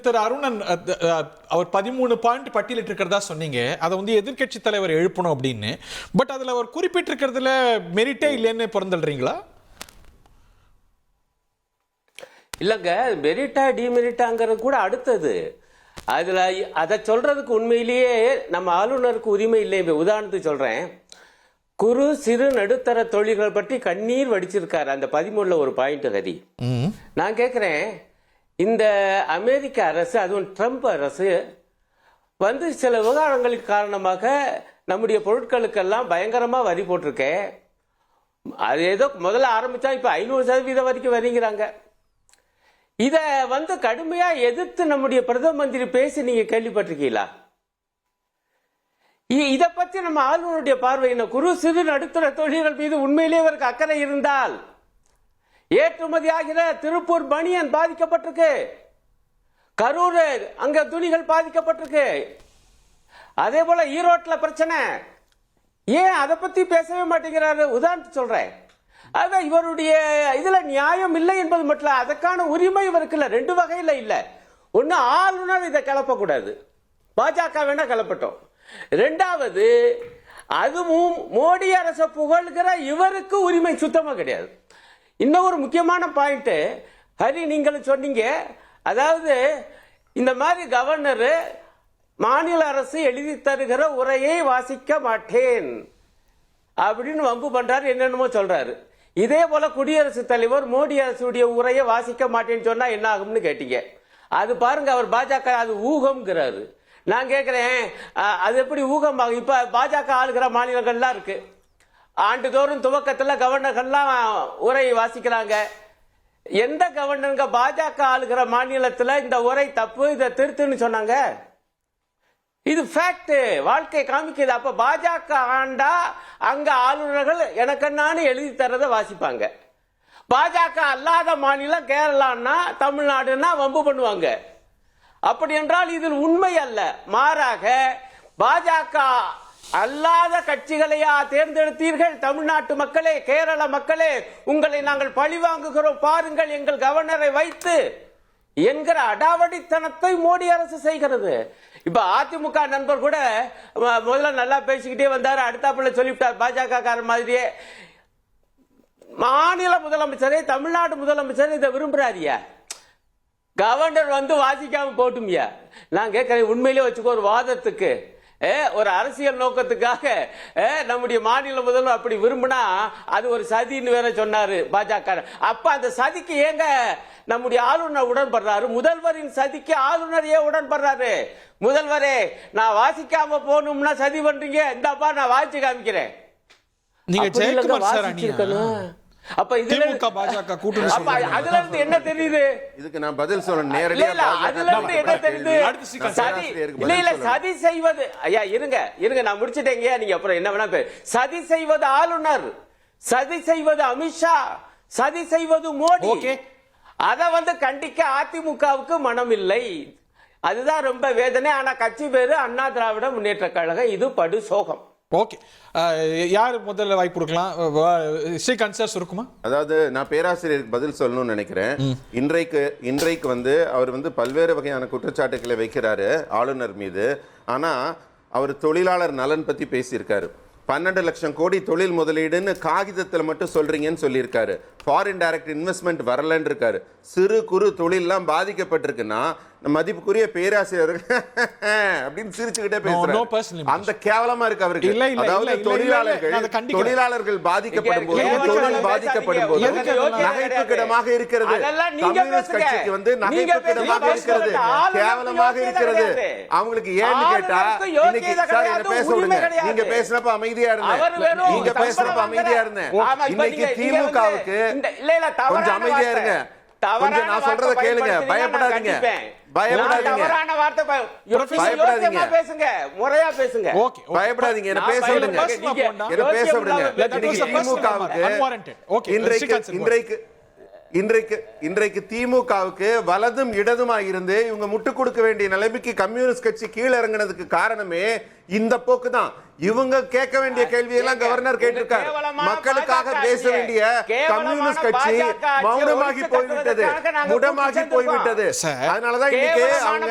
திரு அருணன், அவர் 13 point பட்டியலிட்டு இருக்கிறதா சொன்னீங்க. அதை வந்து எதிர்கட்சி தலைவர் எழுப்பணும் அப்படின்னு. பட் அதுல அவர் குறிப்பிட்டிருக்கிறதுல மெரிட்டே இல்லைன்னு பிறந்தல்றீங்களா? இல்லைங்க, மெரிட்டா டிமெரிட்டாங்கிறது கூட அடுத்தது. அதில் அதை சொல்றதுக்கு உண்மையிலேயே நம்ம ஆளுநருக்கு உரிமை இல்லை. உதாரணத்துக்கு சொல்றேன், குறு சிறு நடுத்தர தொழில்கள் பற்றி கண்ணீர் வடிச்சிருக்காரு அந்த 13ல் ஒரு பாயிண்ட். ஹரி, நான் கேட்குறேன், இந்த அமெரிக்க அரசு, அதுவும் ட்ரம்ப் அரசு வந்து சில விவகாரங்களுக்கு காரணமாக நம்முடைய பொருட்களுக்கெல்லாம் பயங்கரமா வரி போட்டிருக்கேன். அது ஏதோ முதல்ல ஆரம்பிச்சா இப்ப 500% வரைக்கும் வரிங்கிறாங்க. இத வந்து கடுமையா எதிர்த்து நம்முடைய பிரதம மந்திரி பேசி நீங்க கேள்விப்பட்டிருக்கீங்களா? இத பத்தி நம்ம ஆளுநருடைய பார்வை என்ன? குறு சிறு நடுத்தர தொழில்கள் மீது உண்மையிலேயே அவருக்கு அக்கறை இருந்தால், ஏற்றுமதி ஆகிற திருப்பூர் பனியன் பாதிக்கப்பட்டிருக்கு, கரூர் அங்க துணிகள் பாதிக்கப்பட்டிருக்கு, அதே போல ஈரோட்டில் பிரச்சனை. ஏன் அதை பத்தி பேசவே மாட்டேங்கிறாரு? உதாரணத்துக்கு சொல்றேன், அதான் இவருடைய இதுல நியாயம் இல்லை என்பது மட்டும், அதற்கான உரிமை இவருக்கு இல்ல. 2 வகையில இல்ல. ஒன்னு, ஆளுநர் இதை கிளப்பக்கூடாது, பாஜக வேணா கிளப்பட்டோம். 2வது, அதுவும் மோடி அரசை புகழ்கிற இவருக்கு உரிமை சுத்தமா கிடையாது. இன்னும் ஒரு முக்கியமான பாயிண்ட் ஹரி, நீங்களும் சொன்னீங்க, அதாவது இந்த மாதிரி கவர்னர் மாநில அரசு எழுதி தருகிற உரையை வாசிக்க மாட்டேன் அப்படின்னு வம்பு பண்றாரு, என்னென்னமோ சொல்றாரு. இதே போல குடியரசுத் தலைவர் மோடி அரசுடைய உரையை வாசிக்க மாட்டேன்னு சொன்னா என்ன ஆகும்னு கேட்டீங்க. அது பாருங்க, அவர் பாஜக அது ஊகம்ங்கிறாரு. நான் கேட்கிறேன், அது எப்படி ஊகம் ஆகும்? இப்ப பாஜக ஆளுகிற மாநிலங்கள்லாம் இருக்கு, ஆண்டுதோறும் துவக்கத்தில் கவர்னர்கள்லாம் உரை வாசிக்கிறாங்க. எந்த கவர்னருங்க பாஜக ஆளுகிற மாநிலத்தில் இந்த உரை தப்பு, இதை திருத்துன்னு சொன்னாங்க? இது ஃபேக்ட், வாழ்க்கை காமிக்குது. அப்ப பாஜக ஆண்டா அங்க ஆளுநர்கள் எனக்கென்னான்னு எழுதி தரதை வாசிப்பாங்க. பாஜக அல்லாத மாநிலம் கேரளான்னா தமிழ்நாடுன்னா வம்பு பண்ணுவாங்க. அப்படி என்றால் இதில் உண்மை அல்ல, மாறாக பாஜக அல்லாத கட்சிகளையா தேர்ந்தெடுத்தீர்கள்? தமிழ்நாட்டு மக்களே, கேரள மக்களே, உங்களை நாங்கள் பழி வாங்குகிறோம் பாருங்கள் எங்கள் கவர்னரை வைத்து என்கிற அடாவடித்தனத்தை மோடி அரசு செய்கிறது. இப்ப அதிமுக நண்பர் கூட முதல்ல நல்லா பேசிக்கிட்டே வந்தாரு, அடுத்தாப்புல சொல்லிவிட்டார் பாஜக காரர் மாதிரியே. மாநில முதலமைச்சரே, தமிழ்நாடு முதலமைச்சர் இதை விரும்புறாரியா? கவர்னர் வந்து வாசிக்காம போட்டுமியா? நான் கேட்கிறேன், உண்மையிலே வச்சுக்கோ, ஒரு வாதத்துக்கு, ஒரு அரசியல் நோக்கத்துக்காக நம்முடைய மாநில முதல்வர் அப்படி விரும்பினா அது ஒரு சதின்னு வேற சொன்னாரு பாஜக. அப்ப அந்த சதிக்கு ஏங்க நம்முடைய ஆளுநர் உடன்படுறாரு? முதல்வரின் சதிக்கு ஆளுநர் ஏன் உடன்படுறாரு? முதல்வரே, நான் வாசிக்காம போகணும்னா சதி பண்றீங்க, இந்தப்பா நான் வாசிச்சு காமிக்கிறேன். அப்ப இதுல பாஜக கூட்டணி, அதுல இருந்து என்ன தெரியுது? இதுக்கு நான் பதில் சொல்றேன் நேரடியா. அதுல இருந்து என்ன தெரியுது? இல்ல சதி செய்வது, ஐயா இருங்க நான் முடிச்சிட்டேங்க, நீங்க அப்புறம் என்ன வேணா சதி செய்வது ஆளுநர், சதி செய்வது அமித்ஷா, சதி செய்வது மோடி. அத வந்து கண்டிக்க அதிமுகவுக்கு மனம் இல்லை. அதுதான் ரொம்ப வேதனை. ஆனா கட்சி பேரு அண்ணா திராவிட முன்னேற்ற கழகம். இது படு சோகம். ஓகே, யார் முதல்ல வாய்ப்பு கொடுக்கலாம்? ஸ்ரீகாந்த் சார் சுருக்குமா? அதாவது நான் பேராசிரியருக்கு பதில் சொல்லணும்னு நினைக்கிறேன். இன்றைக்கு வந்து அவர் வந்து பல்வேறு வகையான குற்றச்சாட்டுகளை வைக்கிறாரு ஆளுநர் மீது. ஆனா அவர் தொழிலாளர் நலன் பத்தி பேசியிருக்காரு. 12 லட்சம் கோடி தொழில் முதலீடுன்னு காகிதத்தில் மட்டும் சொல்றீங்கன்னு சொல்லியிருக்காரு. ஃபாரின் டைரக்ட் இன்வெஸ்ட்மெண்ட் வரலன்னு இருக்காரு. சிறு குறு தொழில்லாம் பாதிக்கப்பட்டிருக்குன்னா மதிப்புக்குரிய பேராசிரியர்கள் அப்படின்னு சிரிச்சுக்கிட்டே பேசுறாங்க. அந்த கேவலமா இருக்கு அவருக்கு. அதாவது தொழிலாளர்கள் பாதிக்கப்படும் போது, தொழில் பாதிக்கப்படும் போது நகைப்புக்கிடமாக இருக்கிறது. கம்யூனிஸ்ட் கட்சிக்கு வந்து நகைப்புக்கிடமாக இருக்கிறது, கேவலமாக இருக்கிறது. அவங்களுக்கு ஏன்னு கேட்டா, இன்னைக்கு சார் என்ன பேச விடுங்க, நீங்க பேசுறப்ப அமைதியா இருந்தேன், நீங்க பேசுறப்ப அமைதியா இருந்தேன். இன்னைக்கு திமுகவுக்கு கொஞ்சம் அமைதியா இருங்க, கொஞ்சம் நான் சொல்றத கேளுங்க, பயப்படாதீங்க, பயப்படாதீங்க, பேசுங்க, முறையா பேசுங்க, பயப்படாதீங்க, என்ன பேச விடுங்க, என்ன பேச விடுங்க. இன்றைக்கு திமுகவுக்கு வலதும் இடதுமா இருந்து இவங்க முட்டு கொடுக்க வேண்டிய நிலைமைக்கு கம்யூனிஸ்ட் கட்சி கீழே இறங்கினதுக்கு காரணமே இந்த போக்கு தான். இவங்க கேட்க வேண்டிய கேள்வியெல்லாம் கவர்னர் கேட்டிருக்காரு. மக்களுக்காக பேச வேண்டிய கம்யூனிஸ்ட் கட்சி மௌனமாகி போய்விட்டது, முடமாகி போய்விட்டது. அதனாலதான் இன்னைக்கு அவங்க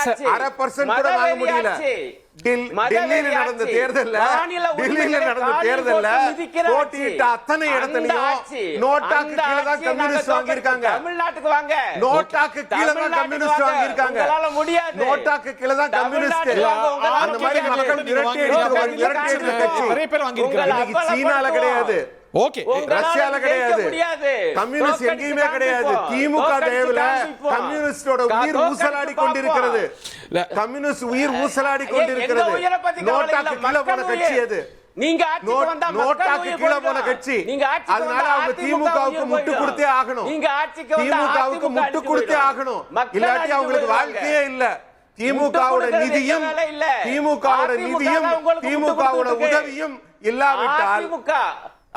0.5% கூட வாங்க முடியல. டெல்லியில நடந்த தேர்தல்ல போட்டியிட்ட அத்தனை இடத்துலயும் நோட்டாக்கு கீழே தான் கம்யூனிஸ்ட் வாங்கியிருக்காங்க. தமிழ்நாட்டுக்கு வாங்க, நோட்டாக்கு கீழே தான் கம்யூனிஸ்ட் வாங்கியிருக்காங்க. நோட்டாக்கு கீழே தான் கம்யூனிஸ்ட். அந்த மாதிரி மக்கள் விரட்டி அடிக்கிற கட்சி நிறைய பேர் வாங்கியிருக்காங்க. இன்னைக்கு சீனால கிடையாது, ஓகே, ரஷ்யால கிடையாது, கம்யூனிஸ்ட் எங்கேயுமே கிடையாது. திமுக தயவுல கம்யூனிஸ்டோட உயிர் ஊசலாடி கொண்டிருக்கிறது. கம்யூனிஸ்ட் உயிர் ஊசலாடி கொண்டிருக்கிறது. நோட்டாக்கு கீழே போன கட்சி அது. நீங்க ஆட்சிக்கு வந்தா நோட்டாக்கு கீழே போன கட்சி. அதனால அவங்க திமுகவுக்கு முட்டு கொடுத்தே ஆகணும். திமுகவுக்கு முட்டு கொடுத்தே ஆகணும். இல்லாட்டி அவங்களுக்கு வாழ்க்கையே இல்ல. திமுகவோட நிதியும் திமுகவோட உதவியும் இல்லாவிட்டால்,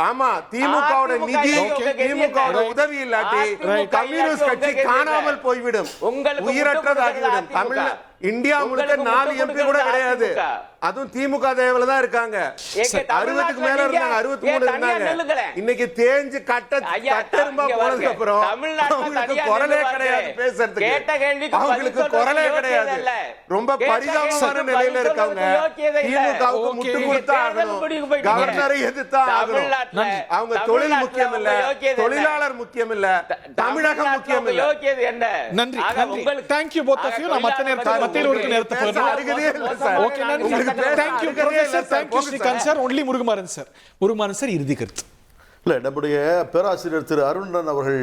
ஆமா, திமுகவோட நிதி திமுகவோட உதவி இல்லாட்டி கம்யூனிஸ்ட் கட்சி காணாமல் போய்விடும், உயிரற்றதாகிவிடும். தமிழ் இந்தியா முழுக்க 4 MP கூட கிடையாது. அதுவும் திமுக தயவுல தான் இருக்காங்க. 60க்கு மேல இருந்தாங்க, 63 இருந்தாங்க. இன்னைக்கு தேஞ்சு கட்டெரும்பா போனதுக்கு அப்புறம் அவங்களுக்கு குரலே கிடையாது பேசுறதுக்கு. அவங்களுக்கு குரலே கிடையாது. ரொம்ப பரிதாபமான நிலையில இருக்காங்க. திமுகவுக்கு முட்டு கொடுத்தா ஆகணும், கவர்னரை எதிர்த்தா ஆகணும். அவங்க தொழில் முக்கியம் இல்ல, தொழிலாளர் முக்கியம் இல்ல, தமிழகம் முக்கியம் இல்ல. நன்றி. Thank you both of you. நான் மத்த நேரத்துல நேரத்தை முருகுமாறன் சார் இறுதி கருத்து. இல்ல, நம்முடைய பேராசிரியர் திரு அருணன் அவர்கள்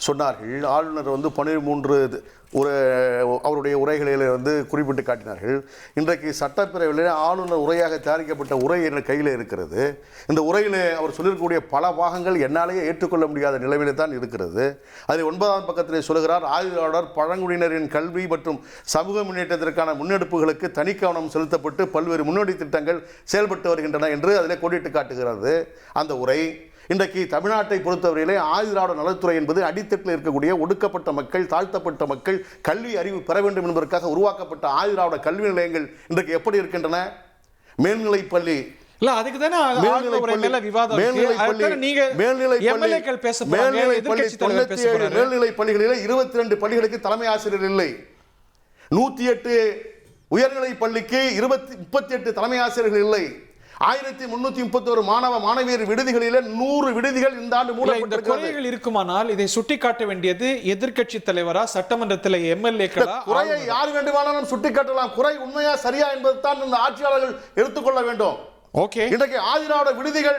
சொன்னார்கள், ஆளுநர் 13 அவருடைய உரைகளில் குறிப்பிட்டு காட்டினார்கள். இன்றைக்கு சட்டப்பேரவையில் ஆளுநர் உரையாக தயாரிக்கப்பட்ட உரை என்ற கையில் இருக்கிறது. இந்த உரையில் அவர் சொல்லியிருக்கக்கூடிய பல பாகங்கள் என்னாலேயே ஏற்றுக்கொள்ள முடியாத நிலைமையில தான் இருக்கிறது. அதில் 9ஆம் பக்கத்தில் சொல்கிறார், ஆய்வாளர் பழங்குடியினரின் கல்வி மற்றும் சமூக முன்னேற்றத்திற்கான முன்னெடுப்புகளுக்கு தனி கவனம் செலுத்தப்பட்டு பல்வேறு முன்னோடி திட்டங்கள் செயல்பட்டு வருகின்றன என்று அதில் கோடிட்டு காட்டுகிறது அந்த உரை. இன்றைக்கு தமிழ்நாட்டை பொறுத்தவரையிலே ஆதிதிராவிட நலத்துறை என்பது அடித்தட்டில் இருக்கக்கூடிய ஒடுக்கப்பட்ட மக்கள், தாழ்த்தப்பட்ட மக்கள் கல்வி அறிவு பெற வேண்டும் என்பதற்காக உருவாக்கப்பட்ட ஆதிதிராவிட கல்வி நிலையங்கள் இன்றைக்கு எப்படி இருக்கின்றன? மேல்நிலைப் பள்ளி, மேல்நிலைப் பள்ளிகளில் 22 பள்ளிகளுக்கு தலைமை ஆசிரியர் இல்லை. 108 உயர்நிலைப் பள்ளிக்கு 38 தலைமை ஆசிரியர்கள் இல்லை. 1331 மாணவியர் விடுதிகளில் 100 விடுதிகள் இந்த ஆண்டு மூடப்பட்டிருக்கிறது. இருக்குமானால் இதை சுட்டிக்காட்ட வேண்டியது எதிர்க்கட்சி தலைவரா, சட்டமன்றத்தில் எம்எல்ஏக்களா? குறையை யார் வேண்டுமானாலும் சுட்டிக்காட்டலாம். குறை உண்மையா சரியா என்பது தான் இந்த ஆட்சியாளர்கள் எடுத்துக்கொள்ள வேண்டும். ஓகே, இன்றைக்கு ஆதிதிராவிட விடுதிகள்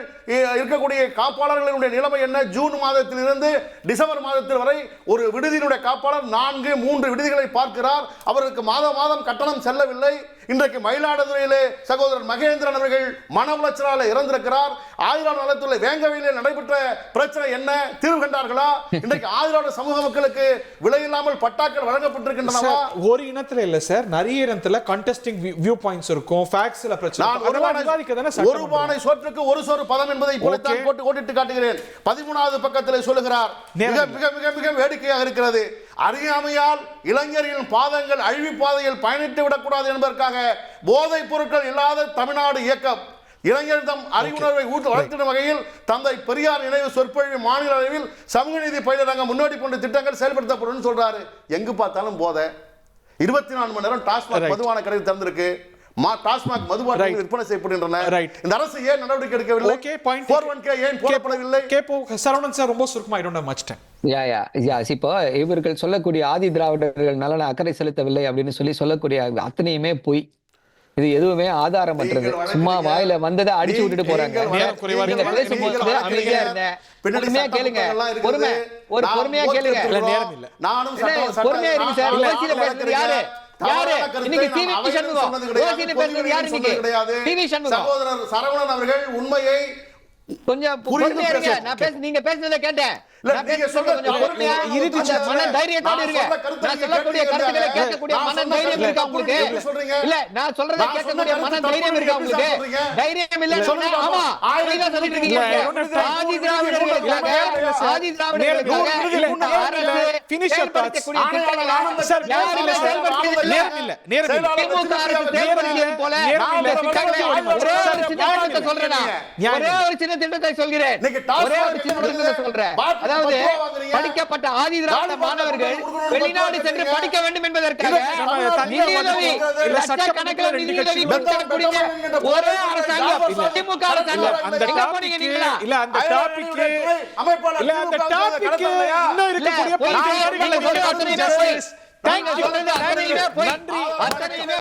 இருக்கக்கூடிய காப்பாளர்களுடைய நிலைமை என்ன? ஜூன் மாதத்திலிருந்து டிசம்பர் மாதத்தில் வரை ஒரு விடுதியினுடைய காப்பாளர் 4-3 விடுதிகளை பார்க்கிறார். அவருக்கு மாதம் கட்டணம் செல்லவில்லை. இன்றைக்கு மயிலாடுதுறையிலே சகோதரர் மகேந்திரன் அவர்கள் மன உளைச்சலால இறந்திருக்கிறார். ஆதிதிராவிட நலத்துறை வேங்கவையிலே நடைபெற்ற பிரச்சனை என்ன? தீர்வு கண்டார்களா? இன்றைக்கு ஆதிதிராவிட சமூக மக்களுக்கு விலையில்லாமல் பட்டாக்கள் வழங்கப்பட்டிருக்கின்றனவா? ஒரு இனத்துல இல்ல சார், நிறைய இனத்துல கண்டெஸ்டிங் வியூ பாயிண்ட்ஸ் இருக்கும். ஃபேக்ட்ஸ்ல பிரச்சனை. ஒரு பானை சோற்றுக்கு ஒரு சோறு பதம் என்பதை போலத்தான் போட்டு ஓட்டிட்டு காட்டுகிறேன். 13வது பக்கத்தில் சொல்லுகிறார், மிக மிக மிக மிக வேடிக்கையாக இருக்கிறது. அறியாமையால் இளைஞர்களின் பாதங்கள் அழிவு பாதையில் பயணித்து விடக்கூடாது என்பதற்காக போதைப் பொருட்கள் இல்லாத தமிழ்நாடு இயக்கம் இளைஞர்தம் அறிவுணர்வை வளர்த்திடும் வகையில் தந்தை பெரியார் நினைவு சொற்பொழிவு மாநில அளவில் சமூக நீதி பயிலரங்கம் முன்னோடி கொண்ட திட்டங்கள் செயல்படுத்தப்படும் சொல்றாரு. எங்கு பார்த்தாலும் போதை. 24 மணி நேரம் டாஸ்மாக் மதுபான கடை திறந்திருக்கு. டாஸ்மாக் மதுபானம் விற்பனை செய்யப்படுகின்றன. இந்த அரசு ஏன் நடவடிக்கை எடுக்கவில்லை? 401k ஏன் போடப்படவில்லை? சரவணன் சார் ரொம்ப சுருக்கமா, I don't have much time. இப்போ இவர்கள் சொல்லக்கூடிய ஆதி திராவிடர்கள் நலன அக்கறை செலுத்தவில்லை அப்படின்னு சொல்லக்கூடிய அத்தனையுமே பொய். இது எதுவுமே ஆதாரமற்றது. சும்மா வாயில வந்ததை அடிச்சு விட்டுட்டு போறாங்க. நீங்க பேசும்போது அமைதியா இருந்தேன். பொறுமையா கேளுங்க. பொறுமையா கேளுங்க. பொறுமையா இருங்க சார். ஓசியில பேசுறது யாரு? இன்னைக்கு டிவி சண்முகம். ஓசியில பேசுறது யாரு? இன்னைக்கு டிவி சண்முகம். சகோதரர் சரவணன் அவர்கள் உண்மையை கொஞ்சம் பொறுமையா இருங்க. நான் நீங்க பேசுனதை கேட்டேன். தைரியத்தோடு இருங்க. நான் சொல்லக்கூடிய கருத்துக்களை கேட்கக்கூடிய மன தைரியம் இருக்கா உங்களுக்கு? இல்ல, நான் சொல்றதை கேட்கக்கூடிய மன தைரியம் இருக்கா உங்களுக்கு? தைரியம் இல்ல. ஆமா, நீங்க சொல்லிட்டு இருக்கீங்க. ஆதி திராவிடர்களுக்காக செயல்படுத்தக்கூடிய திட்டங்களை யாரு செயல்படுத்தி நேரம் இல்ல, நேரம் இல்ல. திமுக அரசு செயல்படுகிறது போல இந்த திட்டங்களை ஒரே ஒரு சின்ன திட்டத்தை சொல்றேன் நான். ஒரே ஒரு சின்ன திட்டத்தை சொல்கிறேன். ஒரே ஒரு சின்ன திட்டத்தை சொல்றேன். அதாவது படிக்கப்பட்ட ஆதி திராவிட மாணவர்கள் வெளிநாடு சென்று படிக்க வேண்டும் என்பதற்காக நிதியுதவி லட்சக்கணக்கில் நிதியுதவி கொடுக்கக்கூடிய ஒரே அரசாங்கம் திமுக அரசாங்கம். அந்த எங்க போனீங்க நீங்களா? இல்ல அந்த டாபிக் இன்னும் இருக்கக்கூடிய இல்ல, பல போய் நேரங்கள்ல சொல்றது அத்தனையுமே போய். Thank you. சொல்றது அத்தனையுமே போய். நன்றி. அத்தனையுமே